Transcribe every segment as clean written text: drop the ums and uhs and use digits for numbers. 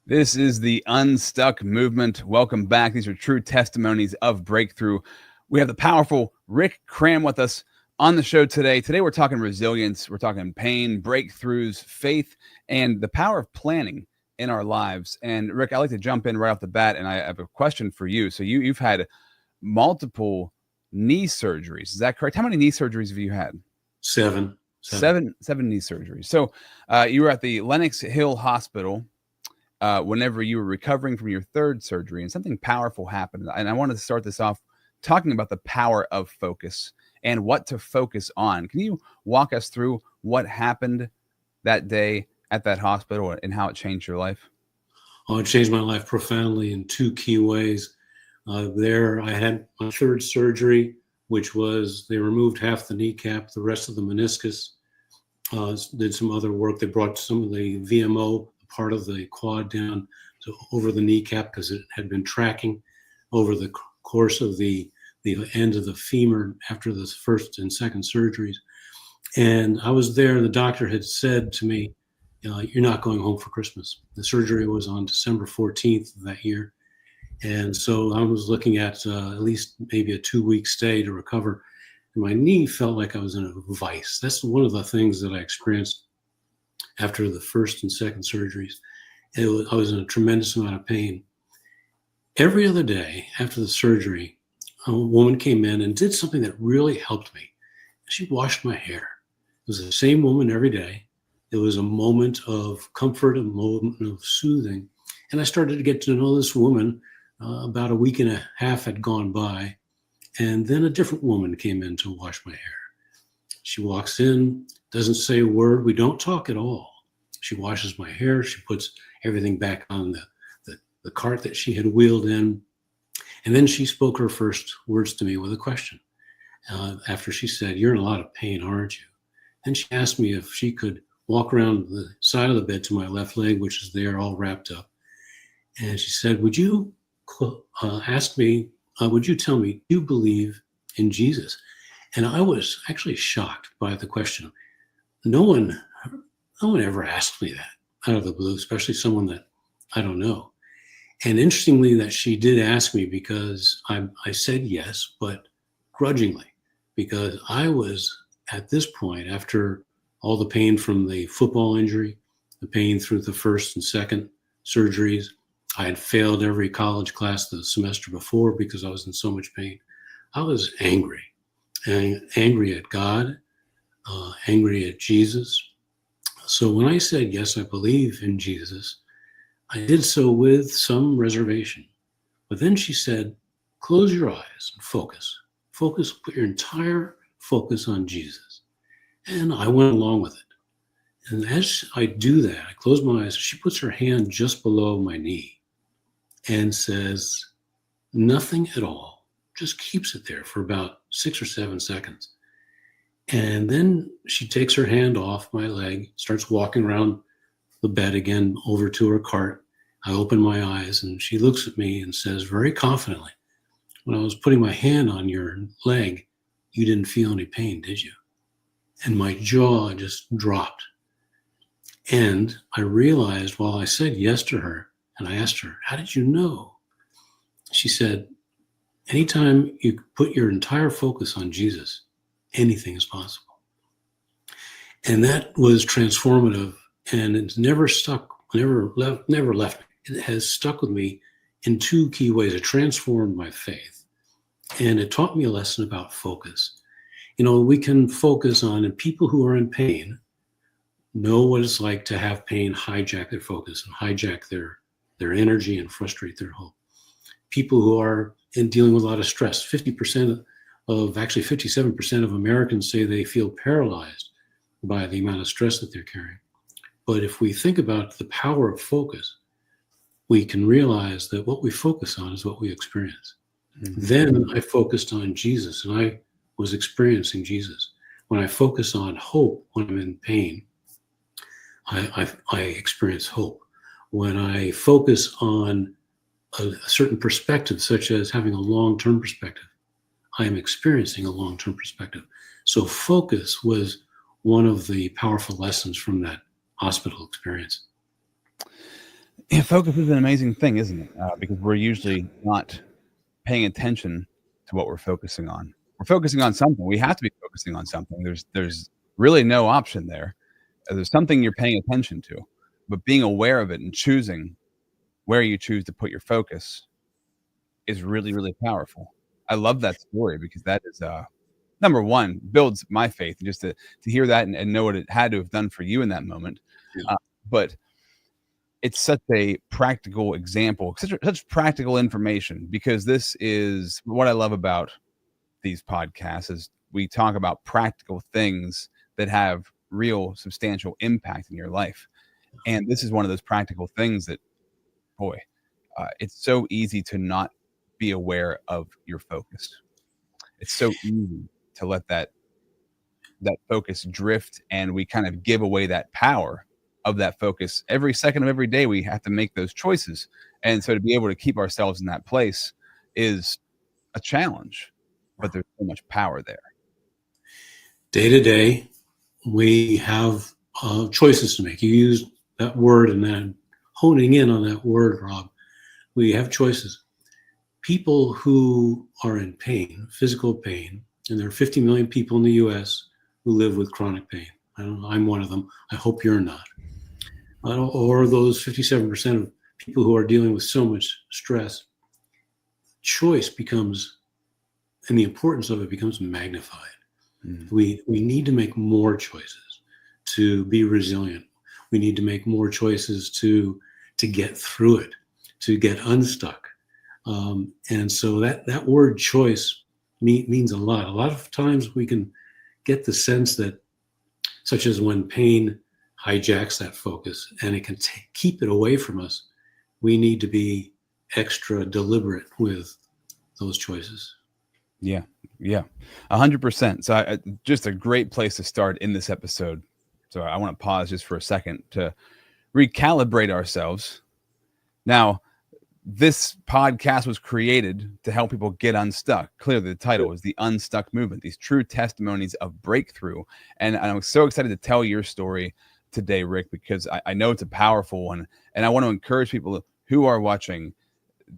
This is the Unstuck movement. Welcome back. These are true testimonies of breakthrough. We have the powerful Rick Cram with us on the show today. Today, we're talking resilience. We're talking pain, breakthroughs, faith, and the power of planning in our lives. And Rick, I'd like to jump in right off the bat, and I have a question for you. So you've had multiple knee surgeries. Is that correct? How many knee surgeries have you had? Seven Knee surgeries. So you were at the Lenox Hill Hospital whenever you were recovering from your third surgery, and something powerful happened. And I wanted to start this off talking about the power of focus and what to focus on. Can you walk us through what happened that day at that hospital and how it changed your life? Oh, it changed my life profoundly in two key ways. There, I had my third surgery, which was they removed half the kneecap, the rest of the meniscus, did some other work. They brought some of the VMO, part of the quad, down to over the kneecap because it had been tracking over the course of the end of the femur after the first and second surgeries. And I was there, and the doctor had said to me, you're not going home for Christmas. The surgery was on December 14th of that year. And so I was looking at least maybe a 2-week stay to recover. And my knee felt like I was in a vice. That's one of the things that I experienced after the first and second surgeries. I was in a tremendous amount of pain. Every other day after the surgery, a woman came in and did something that really helped me. She washed my hair. It was the same woman every day. It was a moment of comfort, a moment of soothing. And I started to get to know this woman. About a week and a half had gone by. And then a different woman came in to wash my hair. She walks in, doesn't say a word. We don't talk at all. She washes my hair. She puts everything back on the cart that she had wheeled in. And then she spoke her first words to me with a question. After she said, "You're in a lot of pain, aren't you?" And she asked me if she could walk around the side of the bed to my left leg, which is there all wrapped up. And she said, would you tell me, do you believe in Jesus? And I was actually shocked by the question. No one ever asked me that out of the blue, especially someone that I don't know. And interestingly that she did ask me, because I said yes, but grudgingly, because I was at this point, after all the pain from the football injury, the pain through the first and second surgeries, I had failed every college class the semester before because I was in so much pain. I was angry at God, angry at Jesus. So when I said, yes, I believe in Jesus, I did so with some reservation. But then she said, close your eyes and focus. Focus, put your entire focus on Jesus. And I went along with it. And as I do that, I close my eyes. She puts her hand just below my knee and says, nothing at all. Just keeps it there for about 6 or 7 seconds. And then she takes her hand off my leg, starts walking around the bed again over to her cart. I open my eyes and she looks at me and says very confidently, when I was putting my hand on your leg, you didn't feel any pain, did you? And my jaw just dropped. And I realized while I said yes to her, and I asked her, how did you know? She said, anytime you put your entire focus on Jesus, anything is possible. And that was transformative, and it's never left me. It has stuck with me in two key ways. It transformed my faith, and it taught me a lesson about focus. We can focus on, and people who are in pain know what it's like to have pain hijack their focus and hijack their energy and frustrate their hope. People who are dealing with a lot of stress, 57% of Americans say they feel paralyzed by the amount of stress that they're carrying. But if we think about the power of focus, we can realize that what we focus on is what we experience. Mm-hmm. Then I focused on Jesus, and I was experiencing Jesus. When I focus on hope when I'm in pain, I experience hope. When I focus on a certain perspective, such as having a long-term perspective, I am experiencing a long-term perspective. So focus was one of the powerful lessons from that hospital experience. Yeah, focus is an amazing thing, isn't it? Because we're usually not paying attention to what we're focusing on. We're focusing on something. We have to be focusing on something. There's really no option there. There's something you're paying attention to, but being aware of it and choosing where you choose to put your focus is really, really powerful. I love that story because that is number one, builds my faith just to hear that and know what it had to have done for you in that moment. Yeah. But it's such a practical example, such practical information, because this is what I love about these podcasts is we talk about practical things that have real substantial impact in your life. And this is one of those practical things that, boy, it's so easy to not be aware of your focus. It's so easy to let that focus drift, and we kind of give away that power of that focus. Every second of every day we have to make those choices, and so to be able to keep ourselves in that place is a challenge, but there's so much power there. Day to day, we have choices to make. You use that word, and then honing in on that word, Rob, we have choices. People who are in pain, physical pain, and there are 50 million people in the US who live with chronic pain. I don't know, I'm one of them. I hope you're not. Or those 57% of people who are dealing with so much stress. Choice becomes, and the importance of it becomes magnified. We need to make more choices to be resilient. We need to make more choices to get through it, to get unstuck. And so that word choice means a lot. A lot of times we can get the sense that, such as when pain hijacks that focus and it can keep it away from us, we need to be extra deliberate with those choices. Yeah, 100%. So just a great place to start in this episode. So I want to pause just for a second to recalibrate ourselves. Now, this podcast was created to help people get unstuck. Clearly, the title is The Unstuck Movement, these true testimonies of breakthrough. And I'm so excited to tell your story today, Rick, because I know it's a powerful one. And I want to encourage people who are watching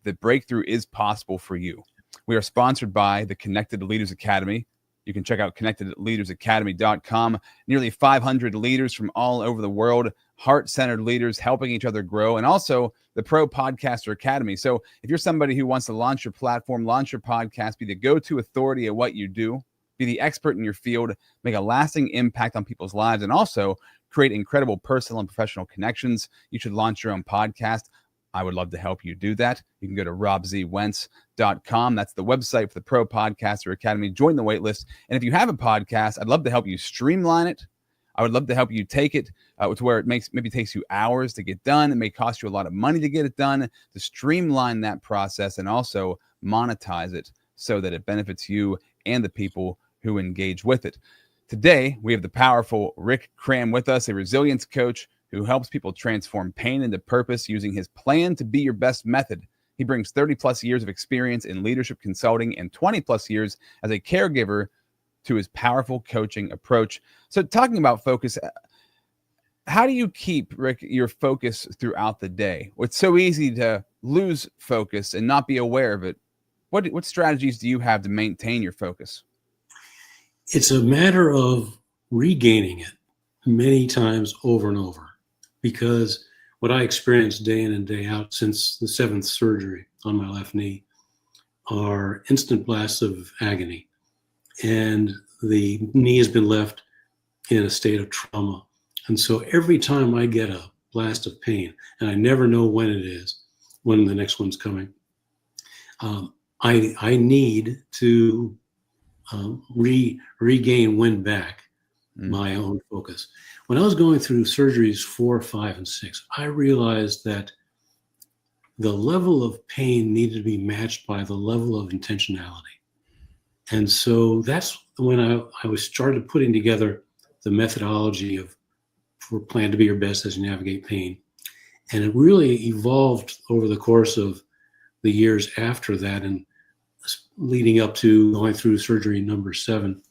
that breakthrough is possible for you. We are sponsored by the Connected Leaders Academy. You can check out connectedleadersacademy.com. Nearly 500 leaders from all over the world, heart-centered leaders helping each other grow, and also the Pro Podcaster Academy. So if you're somebody who wants to launch your platform, launch your podcast, be the go-to authority at what you do, be the expert in your field, make a lasting impact on people's lives, and also create incredible personal and professional connections, you should launch your own podcast. I would love to help you do that. You can go to robzwentz.com. That's the website for the Pro Podcaster Academy. Join the waitlist. And if you have a podcast, I'd love to help you streamline it. I would love to help you take it to where it maybe takes you hours to get done. It may cost you a lot of money to get it done, to streamline that process and also monetize it so that it benefits you and the people who engage with it. Today, we have the powerful Rick Cram with us, a resilience coach who helps people transform pain into purpose using his Plan to Be Your Best method. He brings 30 plus years of experience in leadership consulting and 20 plus years as a caregiver to his powerful coaching approach. So talking about focus, how do you keep, Rick, your focus throughout the day? It's so easy to lose focus and not be aware of it. What strategies do you have to maintain your focus? It's a matter of regaining it many times over and over, because what I experienced day in and day out since the 7th surgery on my left knee are instant blasts of agony. And the knee has been left in a state of trauma. And so every time I get a blast of pain, and I never know when it is, when the next one's coming, I need to win back my own focus. When I was going through surgeries 4, 5, and 6, I realized that the level of pain needed to be matched by the level of intentionality. And so that's when I was started putting together the methodology for Plan to Be Your Best as you navigate pain. And it really evolved over the course of the years after that and leading up to going through surgery number 7.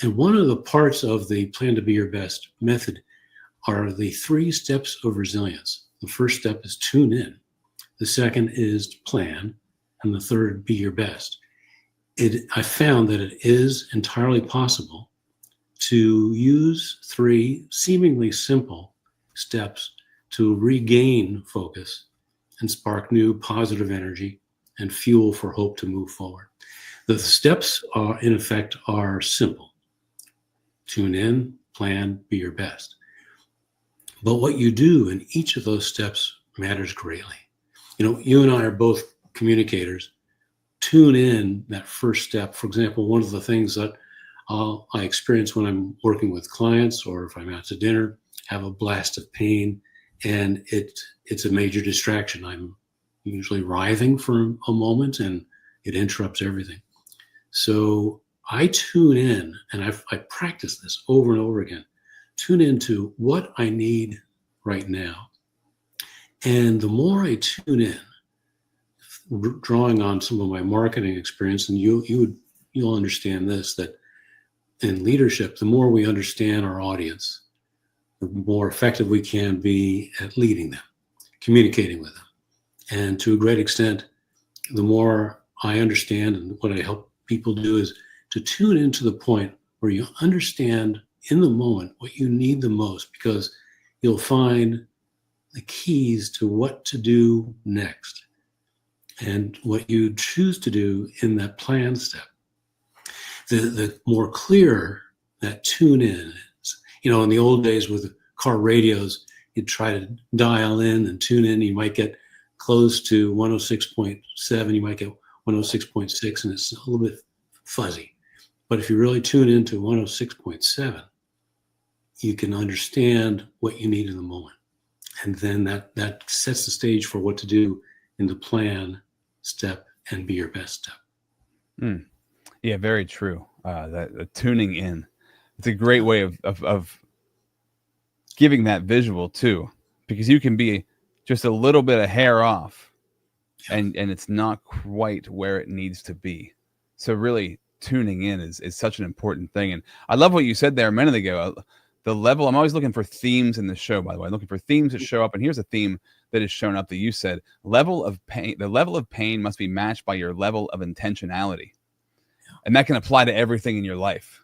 And one of the parts of the Plan to Be Your Best method are the 3 steps of resilience. The first step is tune in. The second is plan. And the third, be your best. I found that it is entirely possible to use 3 seemingly simple steps to regain focus and spark new positive energy and fuel for hope to move forward. The steps are, in effect, are simple. Tune in, plan, be your best. But what you do in each of those steps matters greatly. You and I are both communicators. Tune in that first step. For example, one of the things that I experience when I'm working with clients, or if I'm out to dinner, have a blast of pain, and it's a major distraction. I'm usually writhing for a moment, and it interrupts everything. So I tune in, and I practice this over and over again. Tune into what I need right now. And the more I tune in, drawing on some of my marketing experience, and you'll understand this, that in leadership, the more we understand our audience, the more effective we can be at leading them, communicating with them. And to a great extent, the more I understand, and what I help people do is to tune into the point where you understand in the moment what you need the most, because you'll find the keys to what to do next and what you choose to do in that plan step. The more clear that tune in is. In the old days with car radios, you'd try to dial in and tune in. You might get close to 106.7, you might get 106.6, and it's a little bit fuzzy. But if you really tune into 106.7, you can understand what you need in the moment. And then that sets the stage for what to do in the plan step and be your best step. Yeah, very true. That tuning in. It's a great way of giving that visual too, because you can be just a little bit of hair off, and it's not quite where it needs to be. So really tuning in is such an important thing. And I love what you said there a minute ago. The level, I'm always looking for themes in the show, by the way. I'm looking for themes that show up. And here's a theme that has shown up that you said: level of pain. The level of pain must be matched by your level of intentionality. And that can apply to everything in your life.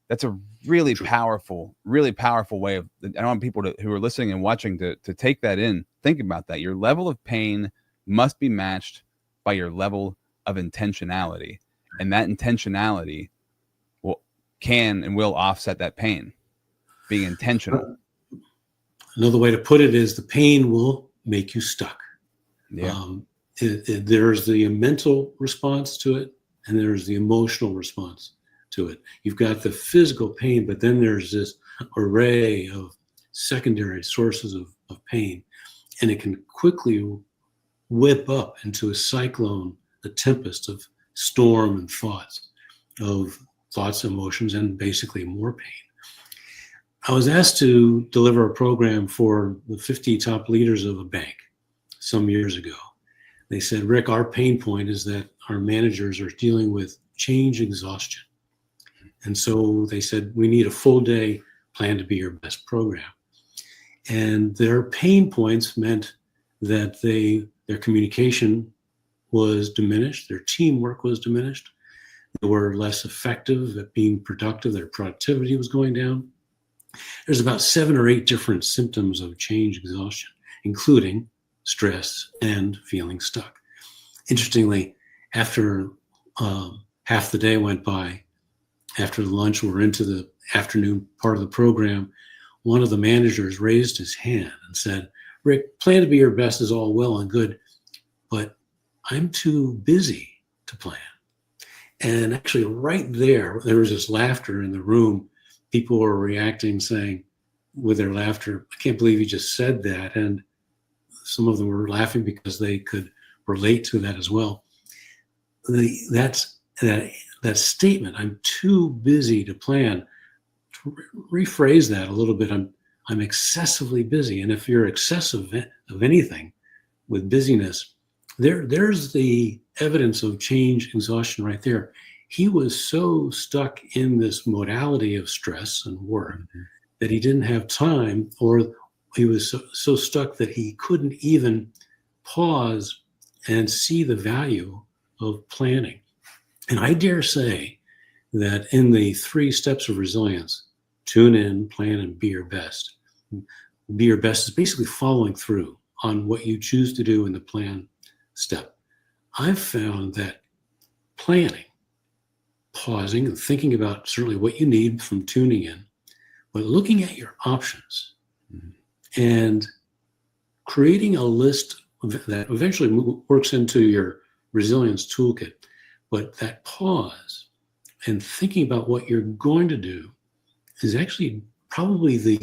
That's a really powerful way of, I want people who are listening and watching to take that in. Think about that. Your level of pain must be matched by your level of intentionality. And that intentionality can and will offset that pain. Being intentional. Another way to put it is the pain will make you stuck. Yeah. There's the mental response to it, and there's the emotional response to it. You've got the physical pain, but then there's this array of secondary sources of pain, and it can quickly whip up into a cyclone, a tempest of storm and thoughts, emotions, and basically more pain. I was asked to deliver a program for the 50 top leaders of a bank some years ago. They said, Rick, our pain point is that our managers are dealing with change exhaustion. And so they said, we need a full day plan to be your best program. And their pain points meant that their communication was diminished, their teamwork was diminished, they were less effective at being productive, their productivity was going down. There's about 7 or 8 different symptoms of change exhaustion, including stress and feeling stuck. Interestingly, after half the day went by, after the lunch, we're into the afternoon part of the program, one of the managers raised his hand and said, Rick, plan to be your best is all well and good, but I'm too busy to plan. And actually right there was this laughter in the room. People were reacting, saying with their laughter, I can't believe you just said that. And some of them were laughing because they could relate to that as well. That statement, I'm too busy to plan, to rephrase that a little bit, I'm excessively busy. And if you're excessive of anything with busyness, there's the evidence of change exhaustion right there. He was so stuck in this modality of stress and work that he didn't have time, or he was so stuck that he couldn't even pause and see the value of planning. And I dare say that in the 3 steps of resilience, tune in, plan, and be your best. Be your best is basically following through on what you choose to do in the plan step. I've found that planning, pausing and thinking about certainly what you need from tuning in, but looking at your options and creating a list that eventually works into your resilience toolkit. But that pause and thinking about what you're going to do is actually probably the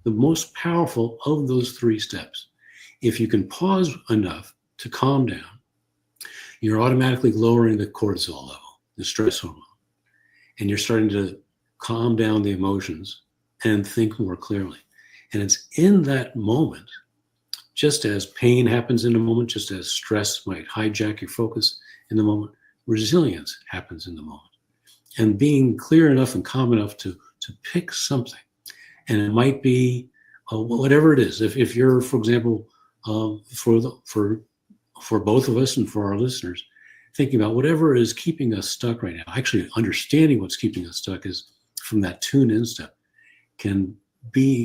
most powerful of those 3 steps. If you can pause enough to calm down, you're automatically lowering the cortisol level, the stress hormone, and you're starting to calm down the emotions and think more clearly. And it's in that moment, just as pain happens in a moment, just as stress might hijack your focus in the moment, resilience happens in the moment. And being clear enough and calm enough to pick something. And it might be whatever it is. If you're, for example, for both of us and for our listeners, thinking about whatever is keeping us stuck right now, actually understanding what's keeping us stuck is from that tune-in step, can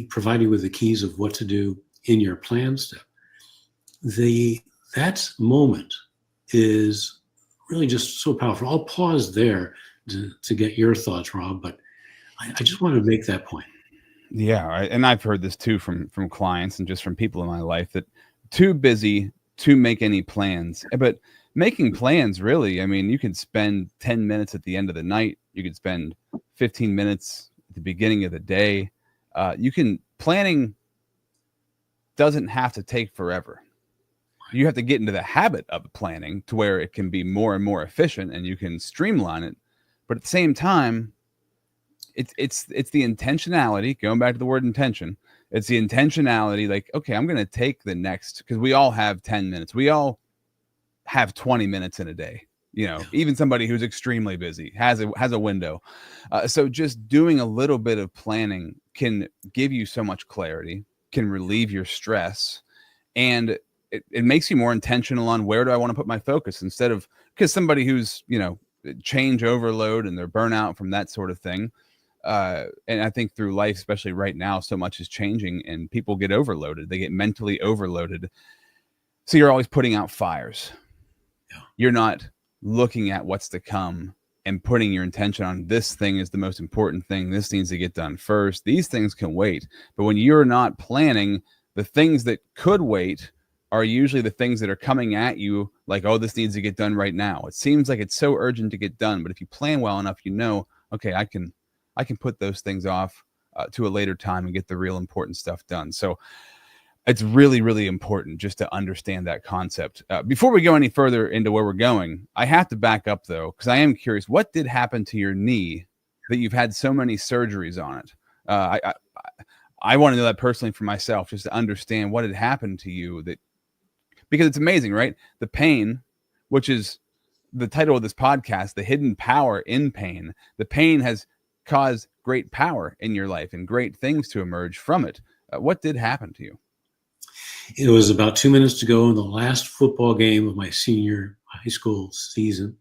provide you with the keys of what to do in your plan step. That moment is really just so powerful. I'll pause there to get your thoughts, Rob, but I just want to make that point. Yeah, and I've heard this too from clients and just from people in my life, that too busy to make any plans. But making plans, really, I mean, you can spend 10 minutes at the end of the night. You could spend 15 minutes at the beginning of the day. Planning doesn't have to take forever. You have to get into the habit of planning to where it can be more and more efficient and you can streamline it. But at the same time, it's the intentionality, going back to the word intention. It's the intentionality, like, okay, I'm going to take the next, because we all have 10 minutes. We all have 20 minutes in a day. Even somebody who's extremely busy has a window. So just doing a little bit of planning can give you so much clarity, can relieve your stress, and it makes you more intentional on where do I want to put my focus, instead of, because somebody who's, change overload and they're burnout from that sort of thing. And I think through life, especially right now, so much is changing and people get overloaded. They get mentally overloaded. So you're always putting out fires. Yeah. You're not looking at what's to come and putting your intention on this thing is the most important thing. This needs to get done first. These things can wait. But when you're not planning, the things that could wait are usually the things that are coming at you like, oh, this needs to get done right now. It seems like it's so urgent to get done. But if you plan well enough, okay, I can put those things off to a later time and get the real important stuff done. So it's really, really important just to understand that concept. Before we go any further into where we're going, I have to back up, though, because I am curious, what did happen to your knee that you've had so many surgeries on it? I want to know that personally for myself, just to understand what had happened to you, because it's amazing, right? The pain, which is the title of this podcast, The Hidden Power in Pain. The pain has caused great power in your life and great things to emerge from it. What did happen to you? It was about 2 minutes to go in the last football game of my senior high school season.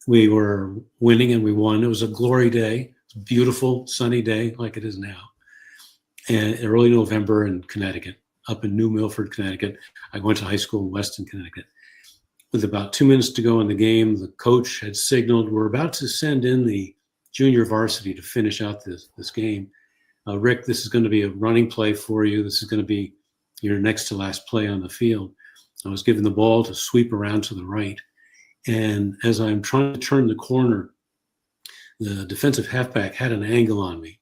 We were winning and we won. It was a glory day. It's a beautiful sunny day like it is now. And early November in Connecticut, up in New Milford, Connecticut. I went to high school in Weston, Connecticut. With about 2 minutes to go in the game, the coach had signaled, we're about to send in the junior varsity to finish out this game. Rick, this is going to be a running play for you. This is going to be your next to last play on the field. I was given the ball to sweep around to the right. And as I'm trying to turn the corner, the defensive halfback had an angle on me.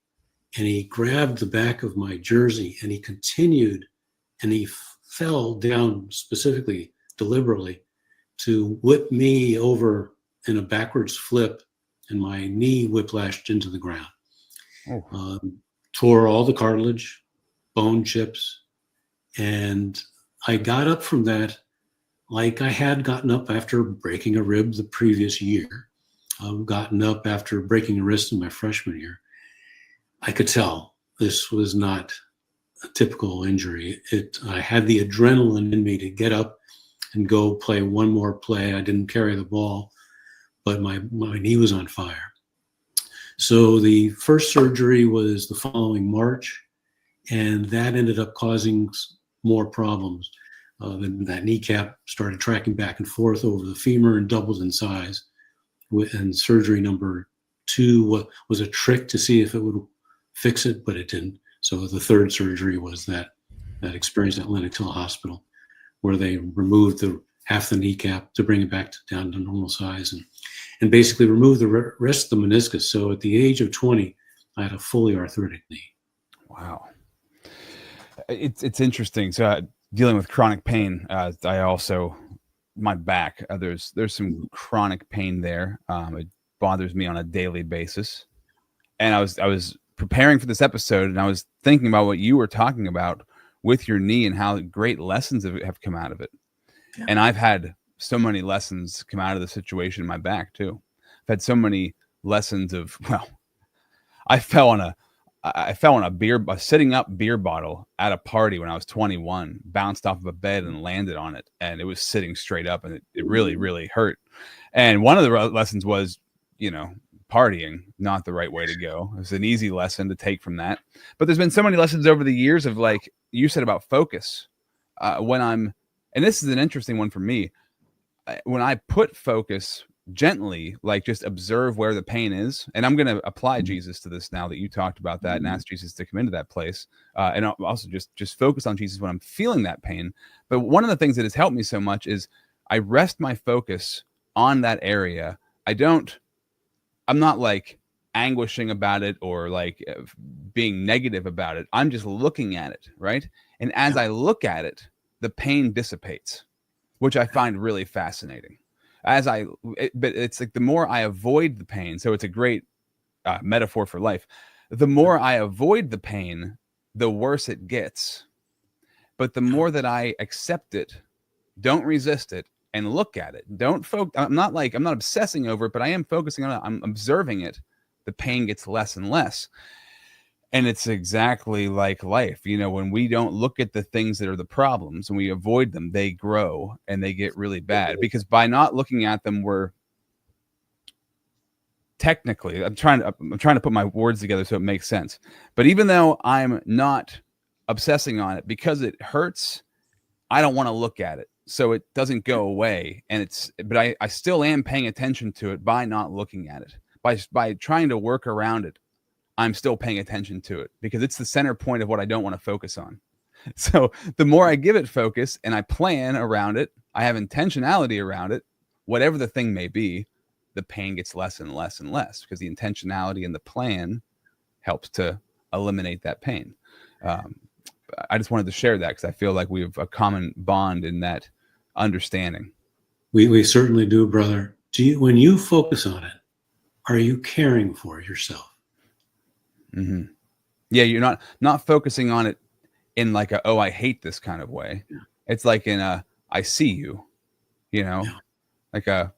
And he grabbed the back of my jersey and he continued, and he fell down specifically, deliberately, to whip me over in a backwards flip, and my knee whiplashed into the ground. Oh. Tore all the cartilage, bone chips, and I got up from that like I had gotten up after breaking a rib the previous year. Gotten up after breaking a wrist in my freshman year. I could tell this was not a typical injury. I had the adrenaline in me to get up and go play one more play. I didn't carry the ball, but my knee was on fire. So the first surgery was the following March, and that ended up causing more problems. That kneecap started tracking back and forth over the femur and doubled in size. And surgery number 2 was a trick to see if it would fix it, but it didn't. So the third surgery was that experience at Lenox Hill Hospital, where they removed half the kneecap to bring it back down to normal size, and basically removed the rest of the meniscus. So at the age of 20, I had a fully arthritic knee. Wow. It's interesting. So dealing with chronic pain, I also, my back, there's some chronic pain there. It bothers me on a daily basis. And I was preparing for this episode, and I was thinking about what you were talking about with your knee and how great lessons have come out of it. Yeah. And I've had so many lessons come out of the situation in my back too. I've had so many lessons of, well, I fell on a sitting up beer bottle at a party when I was 21, bounced off of a bed and landed on it. And it was sitting straight up, and it really, really hurt. And one of the lessons was, partying, not the right way to go. It's an easy lesson to take from that. But there's been so many lessons over the years of, like you said, about focus. And this is an interesting one for me. When I put focus gently, like just observe where the pain is. And I'm going to apply Jesus to this now that you talked about that, and ask Jesus to come into that place. And I'll also just focus on Jesus when I'm feeling that pain. But one of the things that has helped me so much is I rest my focus on that area. I'm not like anguishing about it or like being negative about it. I'm just looking at it, right? And as I look at it, the pain dissipates, which I find really fascinating. But it's like the more I avoid the pain, so it's a great metaphor for life. The more I avoid the pain, the worse it gets. But the more that I accept it, don't resist it, and look at it. I'm not obsessing over it, but I am focusing on it. I'm observing it. The pain gets less and less. And it's exactly like life. When we don't look at the things that are the problems and we avoid them, they grow and they get really bad, because by not looking at them, we're technically, I'm trying to put my words together so it makes sense. But even though I'm not obsessing on it because it hurts, I don't want to look at it. So it doesn't go away. But I still am paying attention to it by not looking at it, by trying to work around it. I'm still paying attention to it because it's the center point of what I don't want to focus on. So the more I give it focus and I plan around it, I have intentionality around it, whatever the thing may be, the pain gets less and less and less, because the intentionality and the plan helps to eliminate that pain. I just wanted to share that because I feel like we have a common bond in that understanding. We certainly do, brother. When you focus on it, are you caring for yourself? Mm-hmm. Yeah, you're not focusing on it in like I hate this kind of way. Yeah. It's like in I see you, like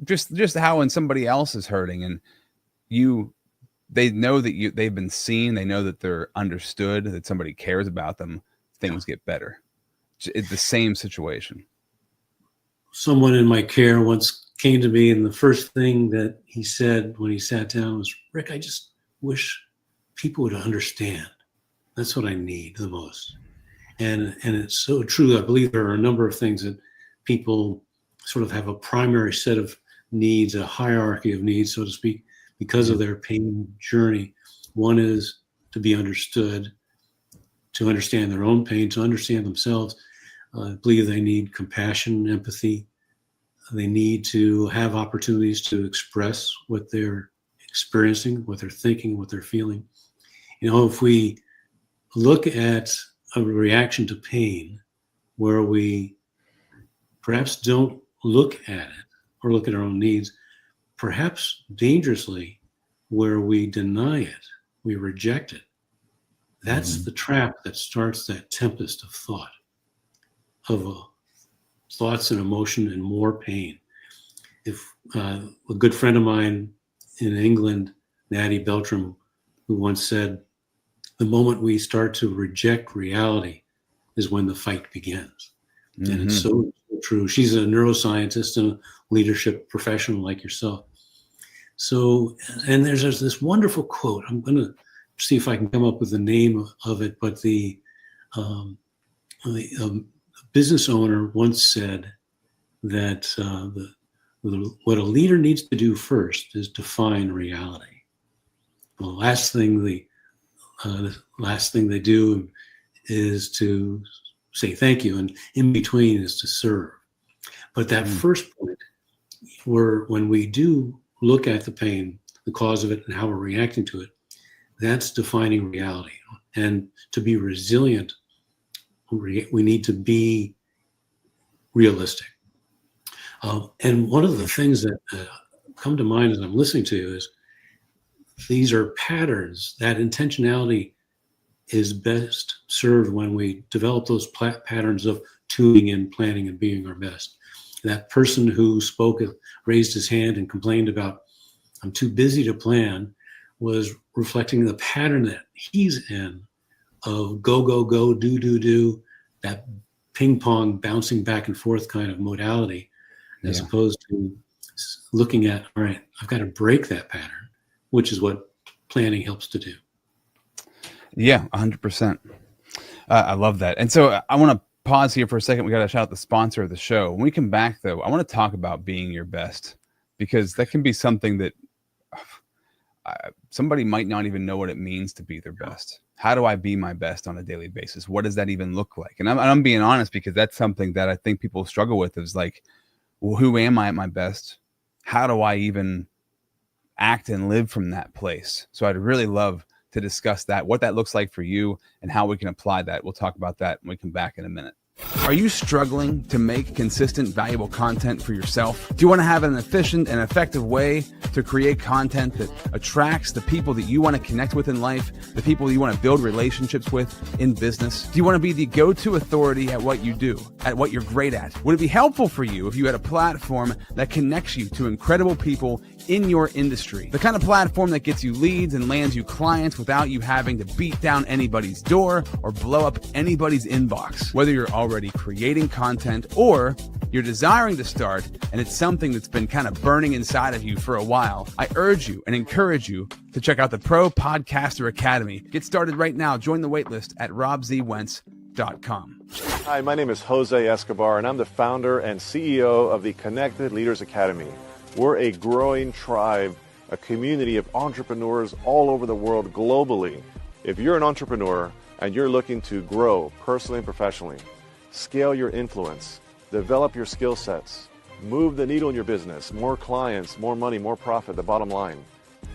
just how when somebody else is hurting and they know that they've been seen, they know that they're understood, that somebody cares about them, things get better. It's the same situation. Someone in my care once came to me, and the first thing that he said when he sat down was, "Rick, I just wish people would understand. That's what I need the most." And it's so true. I believe there are a number of things that people sort of have a primary set of needs, a hierarchy of needs, so to speak, because of their pain journey. One is to be understood, to understand their own pain, to understand themselves. I believe they need compassion, empathy. They need to have opportunities to express what they're experiencing, what they're thinking, what they're feeling. If we look at a reaction to pain where we perhaps don't look at it or look at our own needs, perhaps dangerously, where we deny it, we reject it, that's the trap that starts that tempest of thought, of thoughts and emotion and more pain. If a good friend of mine in England, Natty Beltram, who once said, the moment we start to reject reality is when the fight begins. Mm-hmm. And it's so true. She's a neuroscientist and a leadership professional like yourself. So, and there's this wonderful quote. I'm going to see if I can come up with the name of it, but the business owner once said that what a leader needs to do first is define reality. The last thing they do is to say thank you, and in between is to serve. But that first point, when we do look at the pain, the cause of it, and how we're reacting to it, that's defining reality. And to be resilient, we need to be realistic. And one of the things that come to mind as I'm listening to you is these are patterns. That intentionality is best served when we develop those patterns of tuning in, planning, and being our best. That person who spoke, raised his hand and complained about, I'm too busy to plan, was reflecting the pattern that he's in of go, go, go, do, that ping pong bouncing back and forth kind of modality, as opposed to looking at, all right, I've got to break that pattern, which is what planning helps to do. Yeah, 100%. I love that. And so I want to pause here for a second. We got to shout out the sponsor of the show. When we come back, though, I want to talk about being your best, because that can be something that somebody might not even know what it means to be their best. How do I be my best on a daily basis? What does that even look like? And I'm being honest, because that's something that I think people struggle with, is like, well, who am I at my best? How do I even act and live from that place? So I'd really love to discuss that, what that looks like for you and how we can apply that. We'll talk about that when we come back in a minute. Are you struggling to make consistent, valuable content for yourself? Do you want to have an efficient and effective way to create content that attracts the people that you want to connect with in life, the people you want to build relationships with in business? Do you want to be the go-to authority at what you do, at what you're great at? Would it be helpful for you if you had a platform that connects you to incredible people in your industry? The kind of platform that gets you leads and lands you clients without you having to beat down anybody's door or blow up anybody's inbox. Whether you're already creating content or you're desiring to start and it's something that's been kind of burning inside of you for a while, I urge you and encourage you to check out the Pro Podcaster Academy. Get started right now. Join the waitlist at robzwentz.com. Hi, my name is Jose Escobar, and I'm the founder and CEO of the Connected Leaders Academy. We're a growing tribe, a community of entrepreneurs all over the world globally. If you're an entrepreneur and you're looking to grow personally and professionally, scale your influence, develop your skill sets, move the needle in your business, more clients, more money, more profit, the bottom line,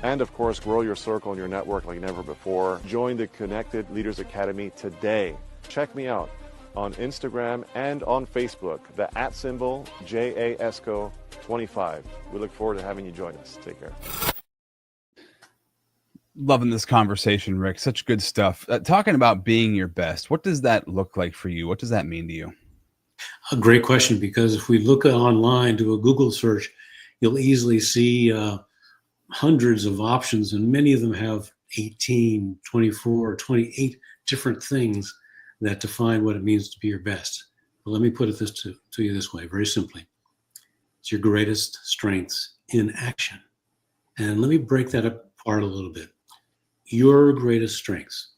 and of course, grow your circle and your network like never before, join the Connected Leaders Academy today. Check me out on Instagram and on Facebook, the @ JASCO25. We look forward to having you join us. Take care. Loving this conversation, Rick. Such good stuff. Talking about being your best, what does that look like for you? What does that mean to you? A great question, because if we look online, do a Google search, you'll easily see hundreds of options, and many of them have 18, 24, 28 different things that define what it means to be your best. But let me put it to you this way, very simply. It's your greatest strengths in action. And let me break that apart a little bit. Your greatest strengths.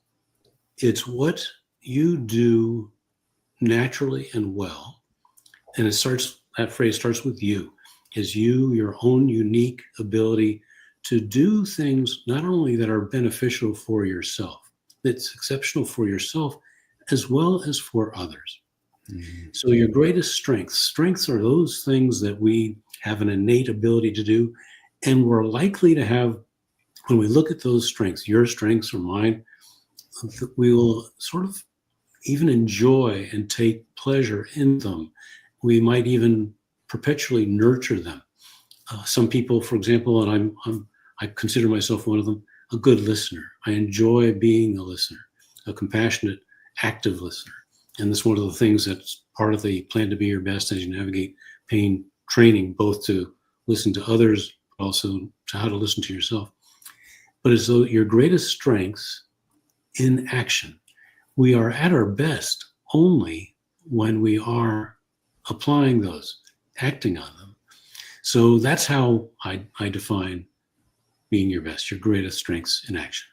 It's what you do naturally and well. And that phrase starts with you. Is you, your own unique ability to do things not only that are beneficial for yourself, that's exceptional for yourself, as well as for others. Mm-hmm. So your greatest strengths are those things that we have an innate ability to do, and we're likely to have, when we look at those strengths, your strengths or mine, we will sort of even enjoy and take pleasure in them. We might even perpetually nurture them. Some people, for example, and I consider myself one of them, a good listener. I enjoy being a listener, a compassionate, active listener. And that's one of the things that's part of the plan to be your best as you navigate pain training, both to listen to others, but also to how to listen to yourself. But as though your greatest strengths in action. We are at our best only when we are applying those, acting on them. So that's how I define being your best, your greatest strengths in action.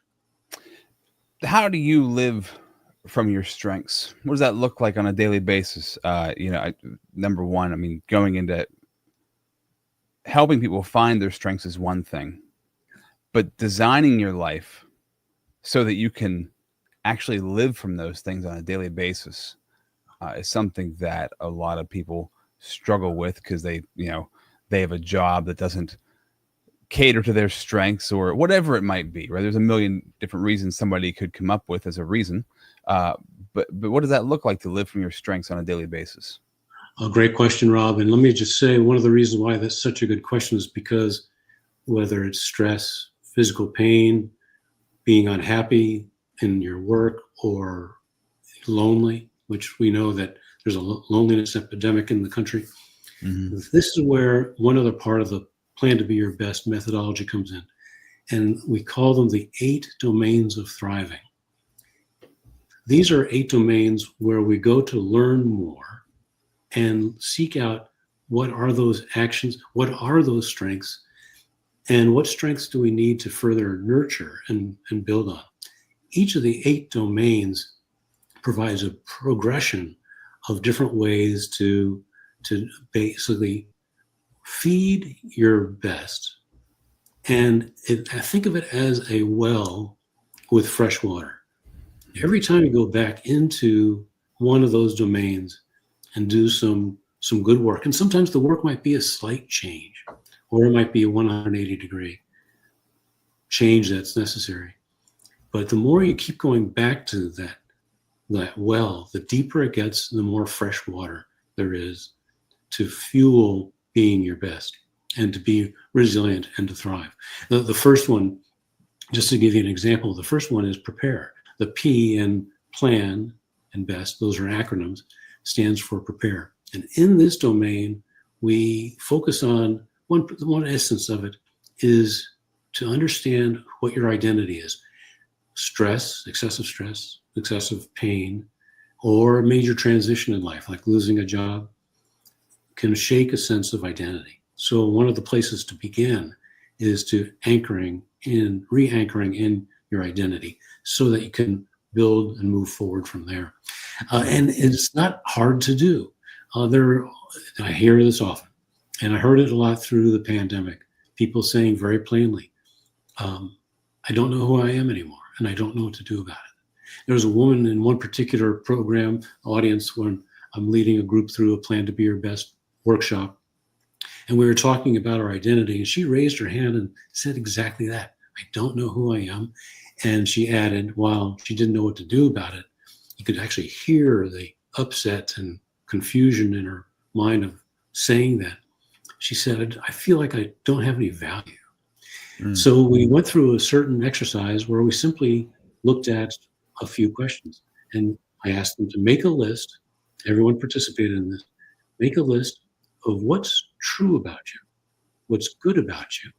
How do you live from your strengths? What does that look like on a daily basis? Number one, I mean, going into helping people find their strengths is one thing, but designing your life so that you can actually live from those things on a daily basis is something that a lot of people struggle with because they have a job that doesn't cater to their strengths or whatever it might be, right? There's a million different reasons somebody could come up with as a reason. But what does that look like to live from your strengths on a daily basis? A great question, Rob. And let me just say, one of the reasons why that's such a good question is because whether it's stress, physical pain, being unhappy in your work, or lonely, which we know that there's a loneliness epidemic in the country. Mm-hmm. This is where one other part of the Plan to Be Your Best methodology comes in. And we call them the 8 domains of thriving. These are 8 domains where we go to learn more and seek out what are those actions, what are those strengths, and what strengths do we need to further nurture and build on. Each of the 8 domains provides a progression of different ways to basically feed your best. And I think of it as a well with fresh water. Every time you go back into one of those domains and do some good work, and sometimes the work might be a slight change, or it might be a 180-degree change that's necessary. But the more you keep going back to that well, the deeper it gets, the more fresh water there is to fuel being your best and to be resilient and to thrive. The first one, just to give you an example, the first one is prepare. The P in plan and best, those are acronyms, stands for prepare. And in this domain, we focus on one essence of it is to understand what your identity is. Stress, excessive pain, or a major transition in life, like losing a job, can shake a sense of identity. So one of the places to begin is to re-anchoring in your identity so that you can build and move forward from there. And it's not hard to do. I hear this often, and I heard it a lot through the pandemic. People saying very plainly, I don't know who I am anymore, and I don't know what to do about it. There was a woman in one particular program audience when I'm leading a group through a Plan to Be Your Best workshop, and we were talking about our identity, and she raised her hand and said exactly that. I don't know who I am. And she added, while she didn't know what to do about it, you could actually hear the upset and confusion in her mind of saying that. She said, I feel like I don't have any value. So we went through a certain exercise where we simply looked at a few questions. And I asked them to make a list. Everyone participated in this. Make a list of what's true about you, what's good about you,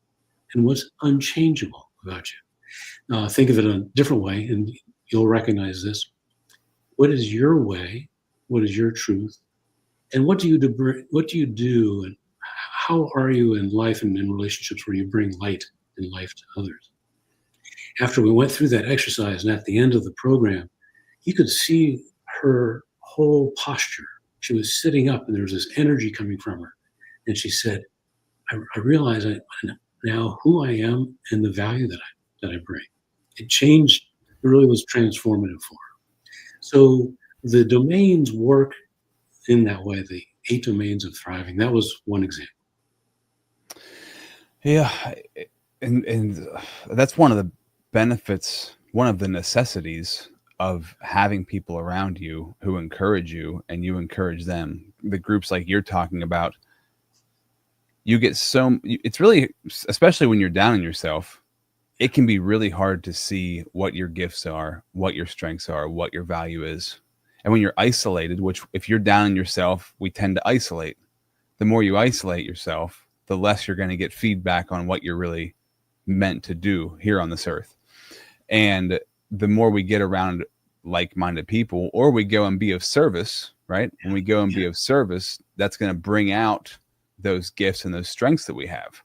and what's unchangeable about you. Think of it a different way, and you'll recognize this. What is your way? What is your truth? And what do you do? And how are you in life and in relationships where you bring light and life to others? After we went through that exercise, and at the end of the program, you could see her whole posture. She was sitting up, and there was this energy coming from her. And she said, I realize now who I am and the value that I bring. It changed, it really was transformative for her. So the domains work in that way, the 8 domains of thriving. That was one example. Yeah. And that's one of the benefits, one of the necessities of having people around you who encourage you and you encourage them. The groups like you're talking about, you get it's really, especially when you're down on yourself, it can be really hard to see what your gifts are, what your strengths are, what your value is. And when you're isolated, which if you're down on yourself, we tend to isolate. The more you isolate yourself, the less you're going to get feedback on what you're really meant to do here on this earth. And the more we get around like-minded people, or we go and be of service, right? When we go and be of service, that's going to bring out those gifts and those strengths that we have.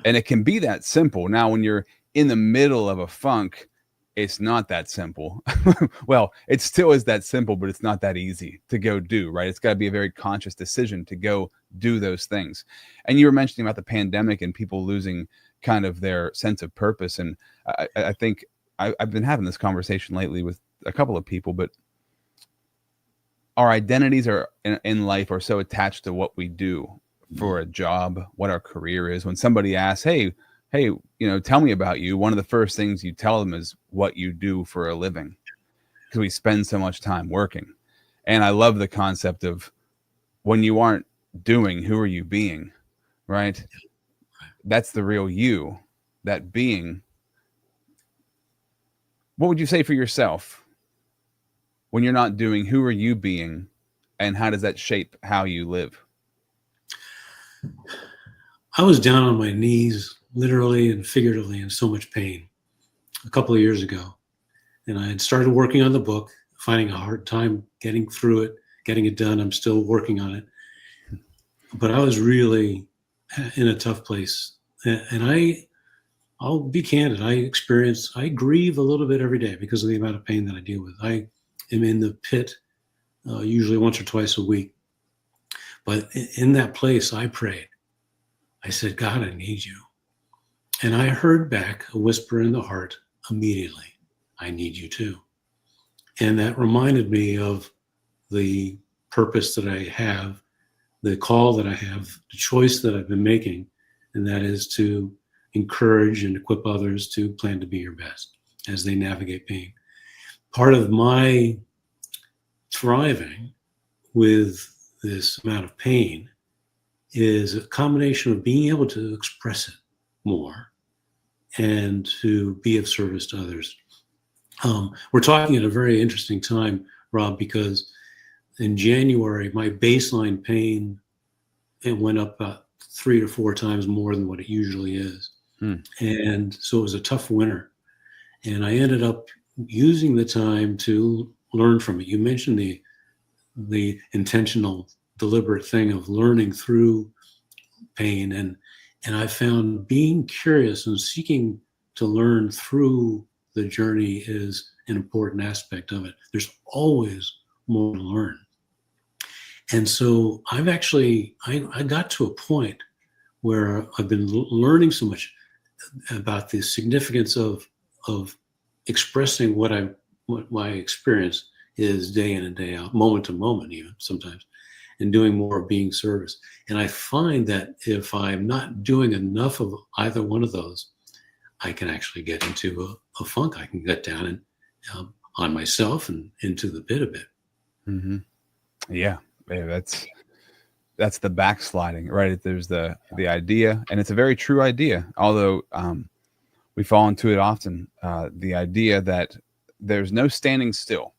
And it can be that simple. Now, when you're in the middle of a funk, it's not that simple. Well, it still is that simple, but it's not that easy to go do, right? It's got to be a very conscious decision to go do those things. And you were mentioning about the pandemic and people losing kind of their sense of purpose. And I think I've been having this conversation lately with a couple of people, but our identities are in life are so attached to what we do for a job, what our career is. When somebody asks, hey, tell me about you, one of the first things you tell them is what you do for a living, because we spend so much time working. And I love the concept of when you aren't doing, who are you being, right? That's the real you, that being. What would you say for yourself? When you're not doing, who are you being, and how does that shape how you live? I was down on my knees, literally and figuratively, in so much pain a couple of years ago. And I had started working on the book, finding a hard time getting through it, getting it done. I'm still working on it. But I was really in a tough place. And I'll be candid, I grieve a little bit every day because of the amount of pain that I deal with. I am in the pit usually once or twice a week. But in that place, I prayed. I said, God, I need you. And I heard back a whisper in the heart immediately, I need you too. And that reminded me of the purpose that I have, the call that I have, the choice that I've been making, and that is to encourage and equip others to plan to be your best as they navigate pain. Part of my thriving with this amount of pain is a combination of being able to express it more and to be of service to others. We're talking at a very interesting time, Rob, because in January, my baseline pain, it went up about 3 to 4 times more than what it usually is. And so it was a tough winter. And I ended up using the time to learn from it. You mentioned the intentional, deliberate thing of learning through pain. And I found being curious and seeking to learn through the journey is an important aspect of it. There's always more to learn. And so I got to a point where I've been learning so much about the significance of expressing what my experience is day in and day out, moment to moment, even sometimes, and doing more of being service. And I find that if I'm not doing enough of either one of those, I can actually get into a funk. I can get down and on myself and into the pit a bit. Mm-hmm. Yeah, that's the backsliding, right? There's the idea, and it's a very true idea, although we fall into it often. The idea that there's no standing still.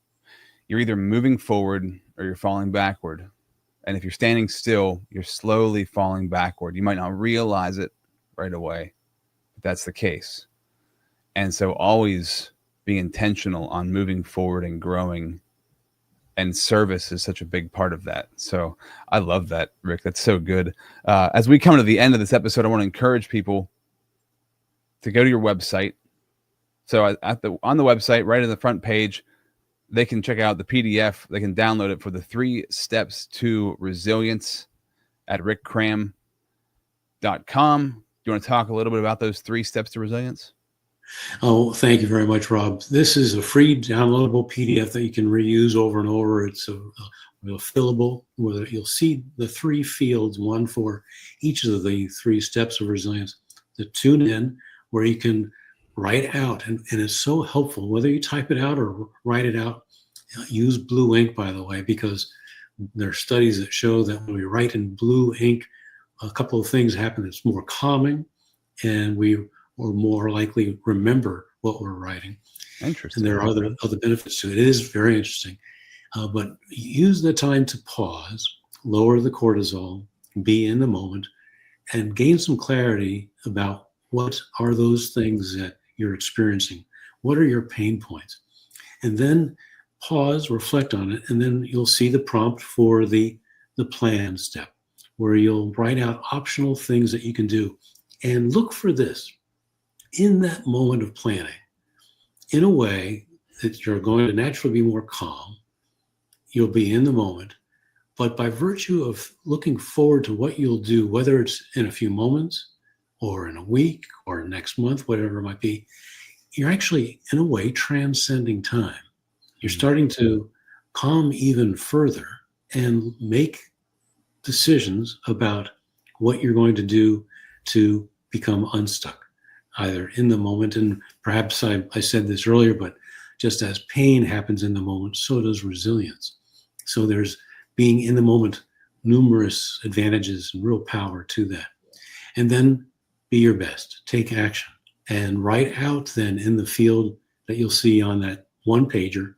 You're either moving forward or you're falling backward. And if you're standing still, you're slowly falling backward. You might not realize it right away, but that's the case. And so always be intentional on moving forward and growing. And service is such a big part of that. So I love that, Rick. That's so good. As we come to the end of this episode, I want to encourage people to go to your website. So on the website, right in the front page, they can check out the PDF. They can download it for the 3 steps to resilience at rickcram.com. Do you want to talk a little bit about those 3 steps to resilience? Oh, thank you very much, Rob. This is a free downloadable PDF that you can reuse over and over. It's a fillable, where you'll see the 3 fields, one for each of the 3 steps of resilience. The tune in, where you can write out, and it's so helpful, whether you type it out or write it out. Use blue ink, by the way, because there are studies that show that when we write in blue ink, a couple of things happen. It's more calming, and we're more likely remember what we're writing. Interesting. And there are other benefits to it. It is very interesting. But use the time to pause, lower the cortisol, be in the moment, and gain some clarity about what are those things that you're experiencing. What are your pain points? and then pause, reflect on it, and then you'll see the prompt for the plan step, where you'll write out optional things that you can do. And look for this in that moment of planning, in a way that you're going to naturally be more calm. You'll be in the moment, but by virtue of looking forward to what you'll do, whether it's in a few moments or in a week or next month, whatever it might be, you're actually, in a way, transcending time. You're starting to calm even further and make decisions about what you're going to do to become unstuck, either in the moment. And perhaps I said this earlier, but just as pain happens in the moment, so does resilience. So there's being in the moment, numerous advantages and real power to that. And then be your best, take action, and write out then in the field that you'll see on that one pager,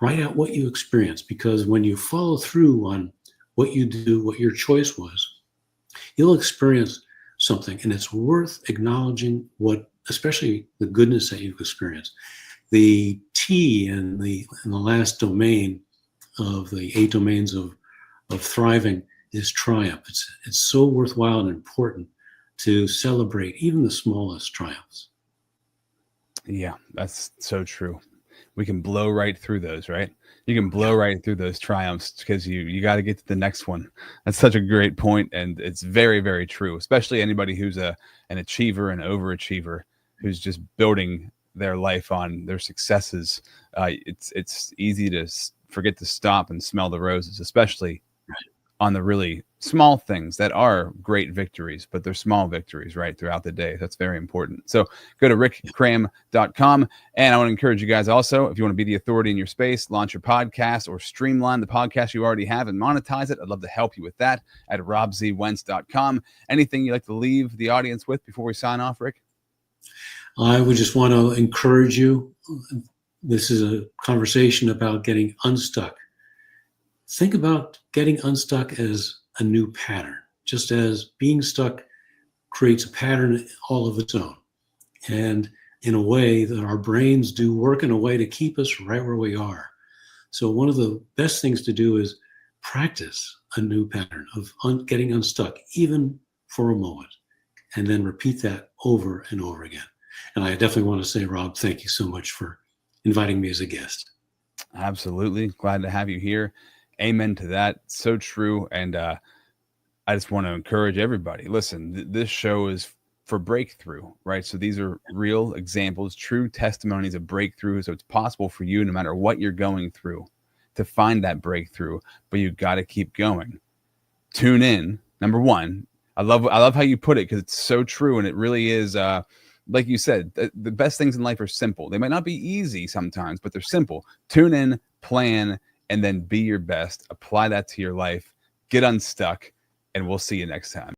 write out what you experience, because when you follow through on what you do, what your choice was, you'll experience something, and it's worth acknowledging what, especially the goodness that you've experienced. The T in the last domain of the 8 domains of thriving is triumph. It's so worthwhile and important to celebrate even the smallest triumphs. Yeah, that's so true. We can blow right through those, right? You can blow right through those triumphs because you got to get to the next one. That's such a great point, and it's very, very true, especially anybody who's an achiever, an overachiever, who's just building their life on their successes. It's easy to forget to stop and smell the roses, especially on the really small things that are great victories, but they're small victories right throughout the day. That's very important. So go to rickcram.com. And I want to encourage you guys also, if you want to be the authority in your space, launch your podcast or streamline the podcast you already have and monetize it. I'd love to help you with that at robzwentz.com. Anything you'd like to leave the audience with before we sign off, Rick? I would just want to encourage you. This is a conversation about getting unstuck. Think about getting unstuck as a new pattern, just as being stuck creates a pattern all of its own. And in a way that our brains do work in a way to keep us right where we are. So one of the best things to do is practice a new pattern of getting unstuck, even for a moment, and then repeat that over and over again. And I definitely want to say, Rob, thank you so much for inviting me as a guest. Absolutely. Glad to have you here. Amen to that. So true. And I just want to encourage everybody. Listen, this show is for breakthrough, right? So these are real examples, true testimonies of breakthrough. So it's possible for you, no matter what you're going through, to find that breakthrough, but you got to keep going. Tune in. Number one, I love how you put it, because it's so true. And it really is, like you said, the best things in life are simple. They might not be easy sometimes, but they're simple. Tune in, plan, and then be your best. Apply that to your life. Get unstuck, and we'll see you next time.